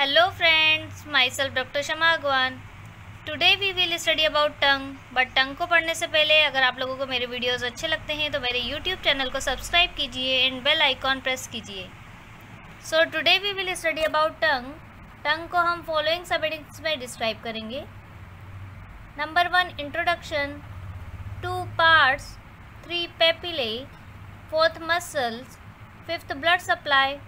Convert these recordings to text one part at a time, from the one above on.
Hello friends, myself Dr. Shama Agwan. Today we will study about tongue. But tongue को पढ़ने से पहले अगर आप लोगों को मेरे वीडियोस अच्छे लगते हैं तो मेरे YouTube चैनल को सब्सक्राइब कीजिए एंड बेल आइकॉन प्रेस कीजिए. So today we will study about tongue. Tongue को हम फॉलोइंग सब हेडिंग्स में डिस्क्राइब करेंगे. Number 1 introduction, 2 parts, 3 papillae, 4th muscles, 5th blood supply,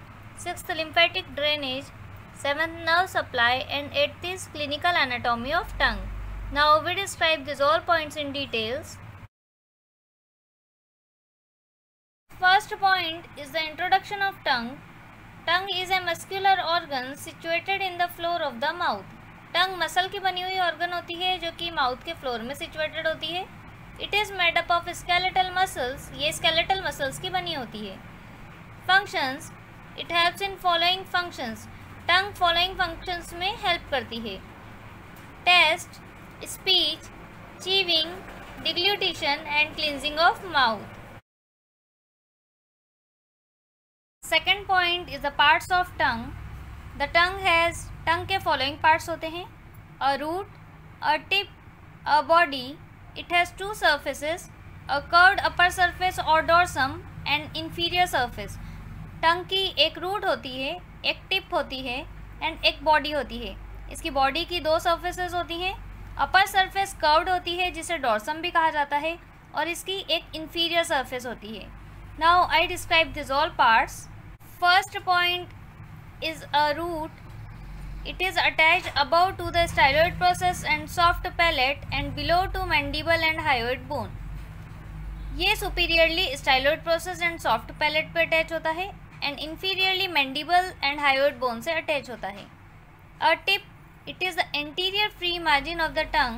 6th lymphatic drainage, 7th nerve supply and 8th is clinical anatomy of tongue. Now we describe these all points in details. First point is the introduction of tongue. Tongue is a muscular organ situated in the floor of the mouth. Tongue muscle की बनी हुई organ होती है जो कि mouth के floor में situated होती है. It is made up of skeletal muscles. ये skeletal muscles की बनी होती है. Functions, it helps in following functions. Tongue following functions में हेल्प करती है. Taste, speech, chewing, deglutition and cleansing of mouth. Second point is the parts of tongue. The tongue has, tongue के following parts होते हैं: a root, a tip, a body. It has 2 surfaces, a curved upper surface और dorsum and inferior surface. Tongue की एक root होती है, एक tip होती है एंड एक बॉडी होती है. इसकी बॉडी की 2 सर्फेसेस होती हैं. अपर सरफेस कर्व्ड होती है जिसे डोर्सम भी कहा जाता है और इसकी एक इंफीरियर सरफेस होती है. Now I describe this all parts. First point is a root. It is attached above to the styloid process and soft palate and below to mandible and hyoid bone. ये superiorly styloid process and soft palate पे attach होता है and inferiorly mandible and hyoid bone से attach होता है. A tip, it is the anterior free margin of the tongue.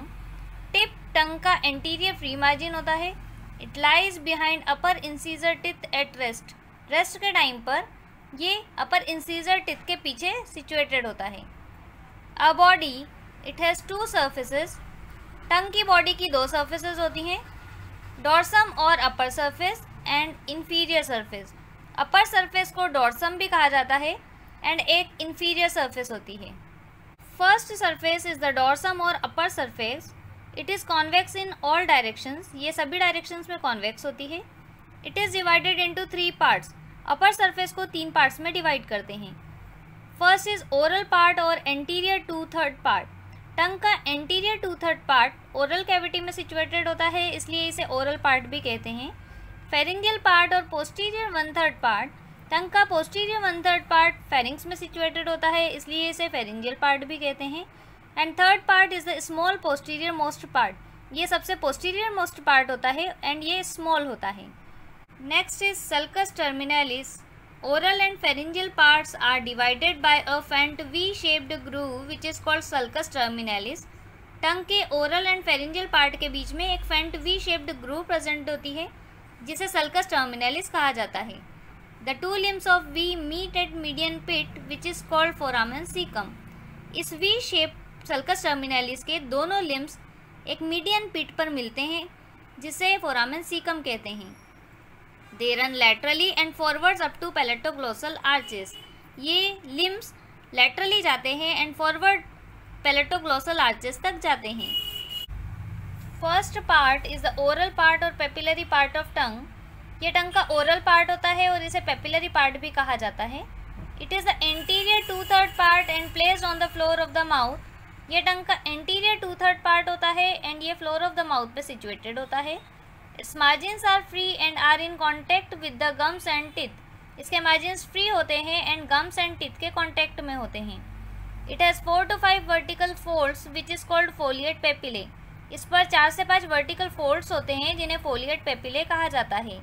Tip tongue का anterior free margin होता है. It lies behind upper incisor teeth at rest. Rest के time पर ये upper incisor teeth के पीछे situated होता है. A body, it has 2 surfaces. टंग की बॉडी की 2 surfaces होती हैं, डोर्सम और upper surface and inferior surface. Upper surface को डोर्सम भी कहा जाता है एंड एक इंफीरियर सरफेस होती है. First surface is the dorsum और upper surface. It is convex in all directions. ये सभी डायरेक्शंस में कॉन्वेक्स होती है. It is divided into 3 parts. Upper surface को 3 पार्ट्स में डिवाइड करते हैं. फर्स्ट इज ओरल पार्ट और एंटीरियर 2/3 पार्ट. टंग का एंटीरियर 2/3 पार्ट ओरल कैविटी में सिचुएटेड होता है, इसलिए इसे ओरल पार्ट भी कहते हैं. फेरिंगियल पार्ट और पोस्टीरियर 1/3 पार्ट. टंग का पोस्टीरियर 1/3 पार्ट फेरिंग्स में सिचुएटेड होता है, इसलिए इसे फेरिंगियल पार्ट भी कहते हैं. And third part is the small posterior most part. ये सबसे पोस्टीरियर मोस्ट पार्ट होता है एंड ये स्मॉल होता है. Next is sulcus terminalis. Oral and pharyngeal parts are divided by a faint V shaped groove which is called sulcus terminalis. Tongue के oral and pharyngeal part के बीच में एक फेंट वी शेप्ड ग्रूव प्रेजेंट होती है जिसे सल्कस टर्मिनालिस कहा जाता है. The 2 limbs of V meet at median pit which is called foramen caecum. इस वी शेप सल्कस टर्मिनालिस के दोनों लिम्स एक मीडियन पिट पर मिलते हैं जिसे फोरामेन सीकम कहते हैं. They run laterally and forwards up to palatoglossal arches. ये लिम्स लैटरली जाते हैं एंड फॉरवर्ड पैलेटोग्लोसल आर्चेस तक जाते हैं. First part is the oral part और पेपिलरी पार्ट ऑफ टंग. ये टंग का ओरल पार्ट होता है और इसे पेपिलरी पार्ट भी कहा जाता है. It is the anterior 2/3 part and placed on the floor of the mouth. ये टंग का एंटीरियर 2/3 पार्ट होता है एंड ये फ्लोर ऑफ द माउथ पे सिचुएटेड होता है. Its margins are free and are in contact with the gums and teeth. इसके margins free होते हैं एंड गम्स एंड टिथ के कॉन्टैक्ट में होते हैं. It has 4 to 5 vertical folds which is called foliate papillae. इस पर 4 से 5 वर्टिकल फोल्ड्स होते हैं जिन्हें फोलिएट पेपिले कहा जाता है.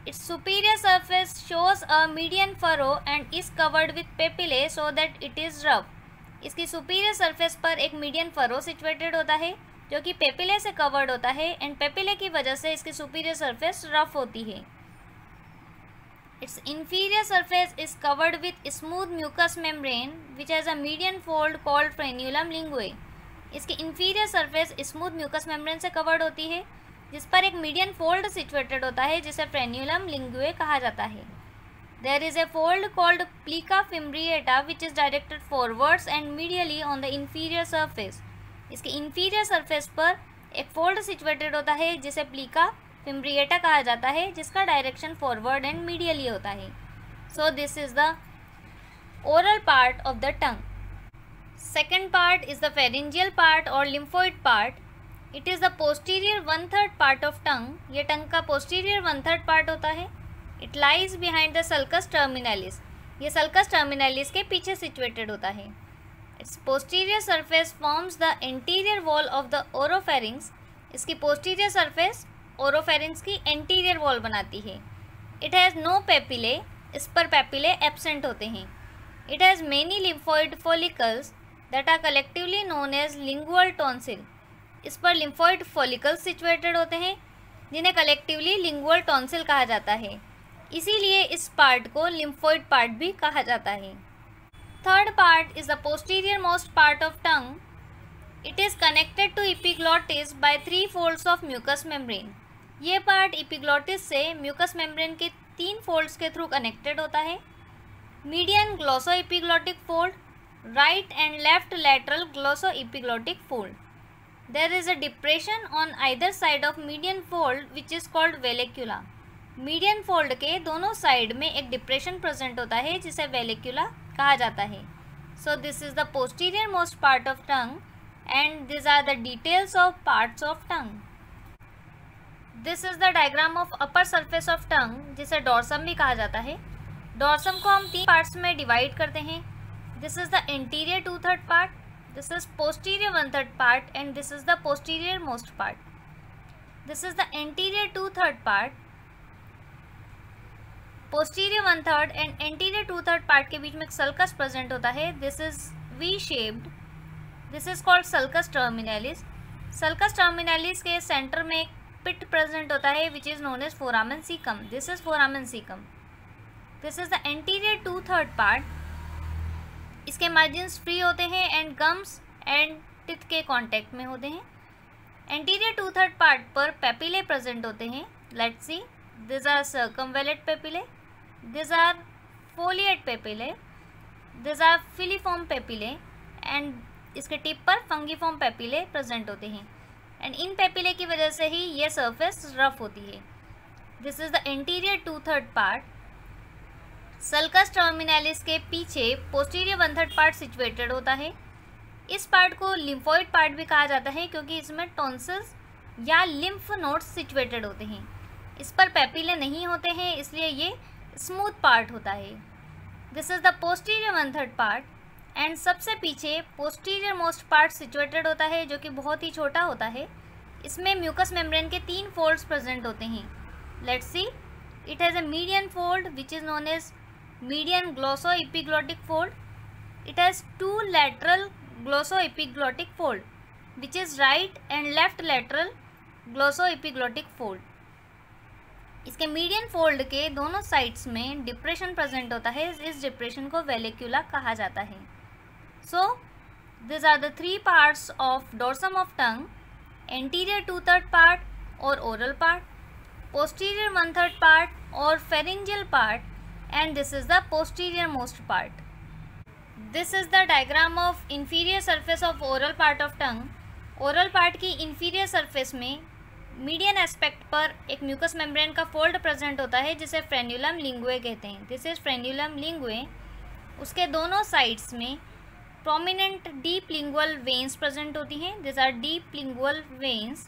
Its superior surface shows a median furrow and is covered with papillae so that it is rough. इसकी सुपीरियर सरफेस पर एक मीडियन फरो सिचुएटेड होता है जो कि पेपिले से कवर्ड होता है एंड पेपिले की वजह से इसकी सुपीरियर सरफेस रफ होती है. Its inferior surface is covered with smooth mucous membrane which has a median fold called frenulum linguae. इसकी inferior surface smooth mucous membrane से कवर्ड होती है जिस पर एक मीडियन फोल्ड सिचुएटेड होता है जिसे फ्रेन्यूलम लिंगुए कहा जाता है. There is a fold called plica fimbriata which is directed forwards and medially on the inferior surface. इसके inferior surface पर एक fold situated होता है जिसे plica fimbriata कहा जाता है, जिसका direction forward and medially होता है. So this is the oral part of the tongue. Second part is the pharyngeal part or lymphoid part. It is the posterior 1/3 part of tongue. ये tongue का posterior 1/3 part होता है. It lies behind the sulcus terminalis. ये sulcus terminalis के पीछे situated होता है. Its posterior surface forms the anterior wall of the oropharynx. इसकी posterior surface oropharynx की anterior wall बनाती है. It has no papillae. इस पर papillae absent होते हैं. It has many lymphoid follicles that are collectively known as lingual tonsil. इस पर lymphoid follicles situated होते हैं जिन्हें collectively lingual tonsil कहा जाता है. इसीलिए इस पार्ट को lymphoid पार्ट भी कहा जाता है. Third part is the posterior most part of tongue. It is connected to epiglottis by 3 folds of mucous membrane. ये पार्ट epiglottis से mucous membrane के 3 folds के थ्रू कनेक्टेड होता है. Median glossoepiglottic fold, right and left lateral glossoepiglottic fold. There is a depression on either side of median fold which is called vallecula. Median fold के दोनों side में एक depression present होता है जिसे वेलिक्यूला कहा जाता है. So this is the posterior most part of tongue and this are the details of parts of tongue. This is the diagram of upper surface of tongue जिसे डॉर्सम भी कहा जाता है. डॉर्सम को हम 3 पार्ट्स में डिवाइड करते हैं. This is the interior 2/3 part, this is posterior 1/3 part and this is the posterior most part. This is the interior 2/3 part. Posterior 1/3 and anterior 2/3 part के बीच में एक सल्कस प्रेजेंट होता है. This is V shaped. This is called sulcus terminalis. Sulcus terminalis के centre में एक pit present होता है which is known as foramen caecum. This is foramen caecum. This is the anterior 2/3 part. इसके margins free होते हैं and gums and teeth के contact में होते हैं. एंटीरियर 2/3 पार्ट पर पेपिले प्रेजेंट होते हैं. Let's C. These are circumvallate papillae. These are foliate papillae. These are filiform papillae. And इसके टिप पर fungiform papillae present होते हैं. And इन papillae की वजह से ही ये surface rough होती है. This is the anterior 2/3 part. Sulcus terminalis के पीछे posterior 1/3 part situated होता है. इस part को lymphoid part भी कहा जाता है क्योंकि इसमें tonsils या lymph nodes situated होते हैं. इस पर पेपिले नहीं होते हैं इसलिए ये स्मूथ पार्ट होता है. This is the posterior 1/3 part and सबसे पीछे पोस्टीरियर मोस्ट पार्ट सिचुएटेड होता है जो कि बहुत ही छोटा होता है. इसमें म्यूकस मेम्ब्रेन के 3 फोल्ड्स प्रेजेंट होते हैं. Let's see. It has a median fold which is known as median glossoepiglottic fold. It has 2 lateral glossoepiglottic fold which is right and left lateral glossoepiglottic fold. इसके median fold के दोनों sides में depression present होता है. इस depression को वेलिक्यूला कहा जाता है. So this are the 3 parts of dorsum of tongue. Anterior 2/3 part और ओरल पार्ट, पोस्टीरियर 1/3 पार्ट और pharyngeal part, and this is the posterior most part. This is the diagram of inferior surface of oral part of tongue. Oral part की inferior surface में median aspect पर एक mucous membrane का fold present होता है जिसे frenulum linguae कहते हैं. This is frenulum लिंगुए. उसके दोनों साइड्स में prominent deep lingual veins present होती हैं. This are deep lingual veins.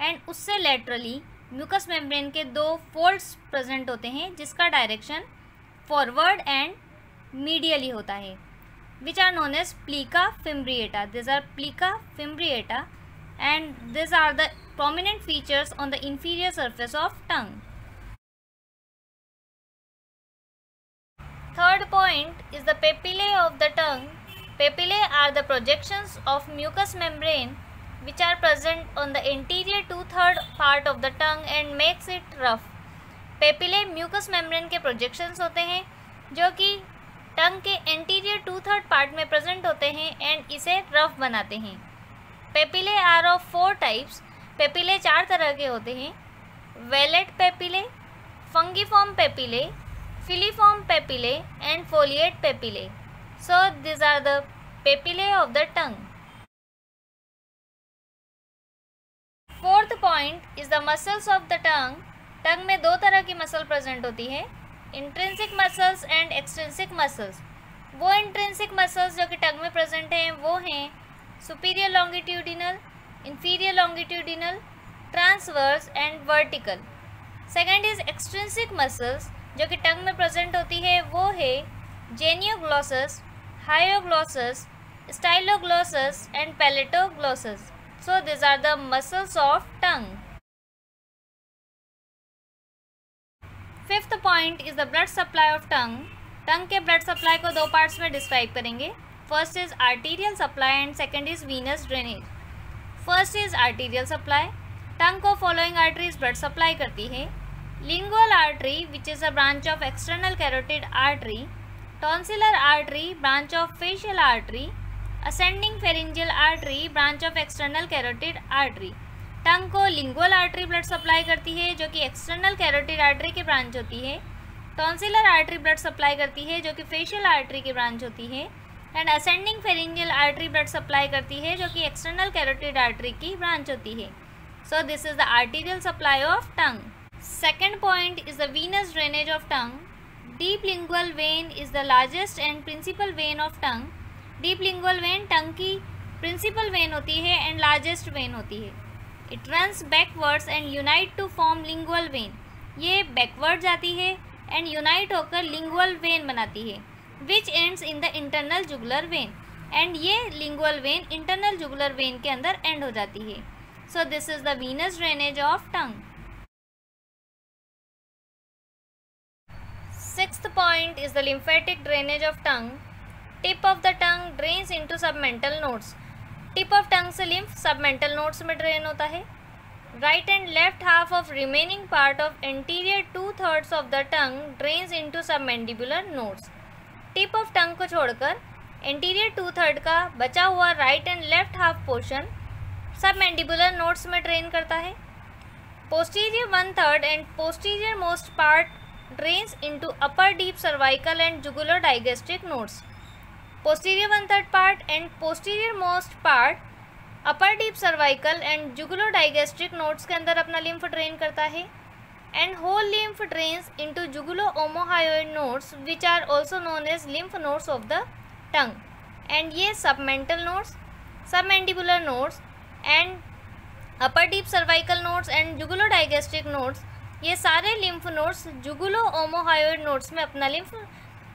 And उससे लेटरली म्यूकस मेम्ब्रेन के 2 फोल्ड्स प्रेजेंट होते हैं जिसका डायरेक्शन फॉरवर्ड एंड मीडियली होता है, which are known as plica fimbriata. This are plica fimbriata and these are the prominent features on the inferior surface of tongue. Third point is the papillae of the tongue. Papillae are the projections of mucous membrane which are present on the anterior 2/3 part of the tongue and makes it rough. Papillae mucous membrane के projections होते हैं जो कि टंग के anterior 2/3 part में present होते हैं and इसे rough बनाते हैं. Papillae are of 4 types. Papillae 4 तरह के होते हैं. Vallate papillae, fungiform papillae, filiform papillae and foliate papillae. So these are the papillae of the tongue. Fourth point is the muscles of the tongue. Tongue में दो तरह की muscle present होती है, intrinsic muscles and extrinsic muscles. वो intrinsic muscles जो कि tongue में प्रेजेंट हैं वो हैं superior longitudinal, inferior longitudinal, transverse and vertical. Second is extrinsic muscles जो कि टंग में प्रेजेंट होती है वो है genioglossus, hyoglossus, styloglossus and palatoglossus. So these are the muscles of tongue. Fifth point is the blood supply of tongue. Tongue के blood supply को दो parts में describe करेंगे. First is arterial supply and second is venous drainage. First is arterial supply. Tongue को following arteries blood supply करती है. Lingual artery which is a branch of external carotid artery. Tonsillar artery branch of facial artery. Ascending pharyngeal artery branch of external carotid artery. टंग को lingual artery blood supply करती है जो कि external carotid artery की branch होती है. Tonsillar artery blood supply करती है जो कि फेशियल आर्टरी की ब्रांच होती है. And ascending pharyngeal artery blood supply करती है जो कि एक्सटर्नल कैरोटिड आर्टरी की ब्रांच होती है. So this is the arterial supply of tongue. Second point is the venous drainage of tongue. Deep lingual vein is the largest and principal vein of tongue. Deep lingual vein tongue की principal when होती है and largest vein होती है. It runs backwards and unite to form lingual vein. ये backward जाती है and unite होकर lingual vein बनाती है which ends in the internal jugular vein. And ये lingual vein internal jugular vein के अंदर एंड हो जाती है. So this is the venous drainage of tongue. Sixth point is the lymphatic drainage of tongue. Tip of the tongue drains into submental nodes. Tip of tongue से lymph submental nodes में drain होता है. Right and left half of remaining part of anterior 2/3 of the tongue drains into submandibular nodes. Tip of tongue को छोड़कर anterior 2/3 का बचा हुआ right and left half portion submandibular nodes में drain करता है. Posterior 1/3 and posterior most part drains into upper deep cervical and jugulo-digastric nodes. Posterior 1/3 part and posterior most part upper deep cervical and jugulo-digastric nodes के अंदर अपना lymph drain करता है. And whole lymph drains into jugulo-omohyoid nodes which are also known as lymph nodes of the tongue. And ये submental nodes, submandibular nodes and upper deep cervical nodes and jugulo-digastric nodes ये सारे lymph nodes jugulo omohyoid nodes में अपना lymph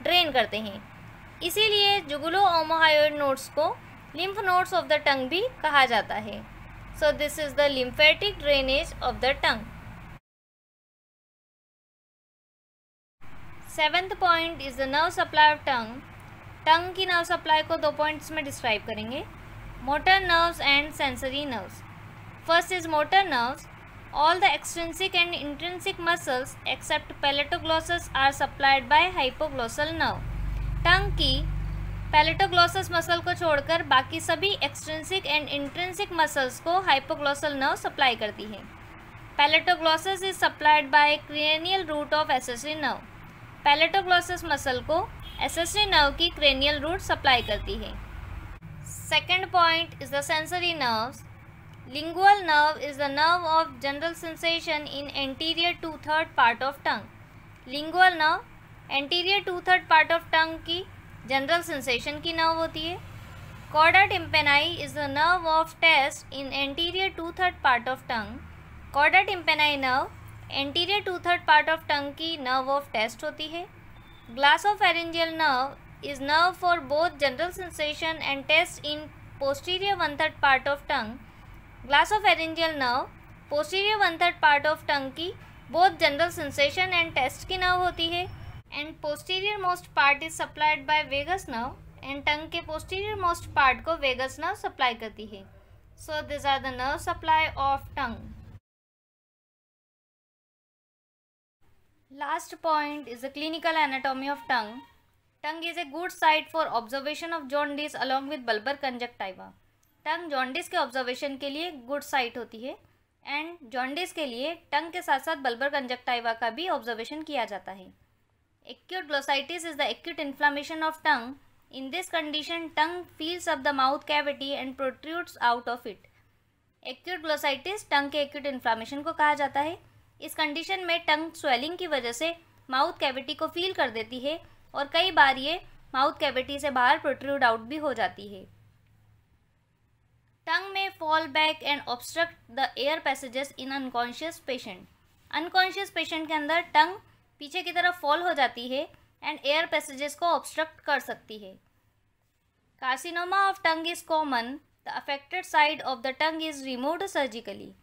drain करते हैं. इसीलिए jugulo omohyoid nodes को lymph nodes of the tongue भी कहा जाता है. So this is the lymphatic drainage of the tongue. Seventh point is the nerve supply of tongue. Tongue की नर्व सप्लाई को दो पॉइंट्स में डिस्क्राइब करेंगे, motor nerves and sensory nerves. First is motor nerves. All the extrinsic and intrinsic muscles except palatoglossus are supplied by hypoglossal nerve. टंग की palatoglossus muscle को छोड़कर बाकी सभी एक्सट्रिंसिक एंड इंट्रिंसिक मसल्स को हाइपोग्लॉसल नर्व सप्लाई करती है. Palatoglossus is supplied by cranial root of accessory nerve. Palatoglossus muscle को एसेसरी नर्व की क्रेनियल रूट सप्लाई करती है. Second point is the sensory nerves. Lingual nerve is the nerve of general sensation in anterior 2/3 part of tongue. Lingual nerve anterior 2/3 part of tongue की general sensation की nerve होती है. Chorda tympani is the nerve of taste in anterior 2/3 part of tongue. Chorda tympani nerve anterior 2/3 part of tongue की nerve of taste होती है. Glossopharyngeal nerve is nerve for both general sensation and taste in posterior 1/3 part of tongue. Glossopharyngeal nerve posterior 1/3 part of tongue की both general sensation and taste की nerve होती है. And posterior most part is supplied by vagus nerve. And tongue के posterior most part को vagus nerve supply करती है. So this are the nerve supply of tongue. Last point is the clinical anatomy of tongue. Tongue is a good site for observation of jaundice along with bulbar conjunctiva. Tongue jaundice के observation के लिए good site होती है and jaundice के लिए टंग के साथ साथ बल्बर कंजक्टाइवा का भी ऑब्जर्वेशन किया जाता है. Acute glossitis is the acute inflammation of tongue. In this condition, tongue fills up the mouth cavity and protrudes out of it. Acute glossitis टंग के acute inflammation को कहा जाता है. इस कंडीशन में टंग स्वेलिंग की वजह से माउथ कैविटी को फील कर देती है और कई बार ये माउथ कैविटी से बाहर प्रोट्रूड आउट भी हो जाती है. टंग में fall back and obstruct the air passages in unconscious patient. Unconscious patient के अंदर टंग पीछे की तरफ फॉल हो जाती है एंड एयर पैसेजेस को ऑब्स्ट्रक्ट कर सकती है. Carcinoma of tongue is common. The affected side of the tongue is removed surgically.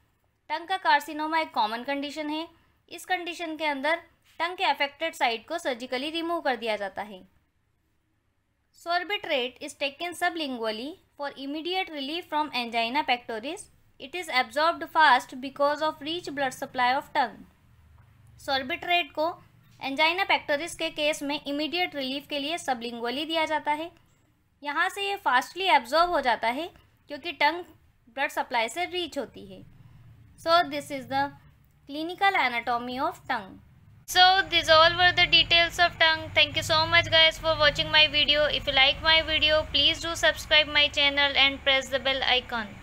Tongue का कार्सिनोमा एक कॉमन कंडीशन है. इस कंडीशन के अंदर टंग के अफेक्टेड साइड को सर्जिकली रिमूव कर दिया जाता है. Sorbitrate is taken sublingually for immediate relief from angina pectoris. It is absorbed fast because of rich blood supply of tongue. Sorbitrate को एंजाइना पेक्टोरिस के केस में इमीडिएट रिलीफ के लिए सबलिंगुअली दिया जाता है. यहाँ से ये फास्टली एब्जॉर्ब हो जाता है क्योंकि टंग ब्लड सप्लाई से रीच होती है. So this is the clinical anatomy of tongue. So these all were the details of tongue. Thank you so much guys for watching my video. If you like my video, please do subscribe my channel and press the bell icon.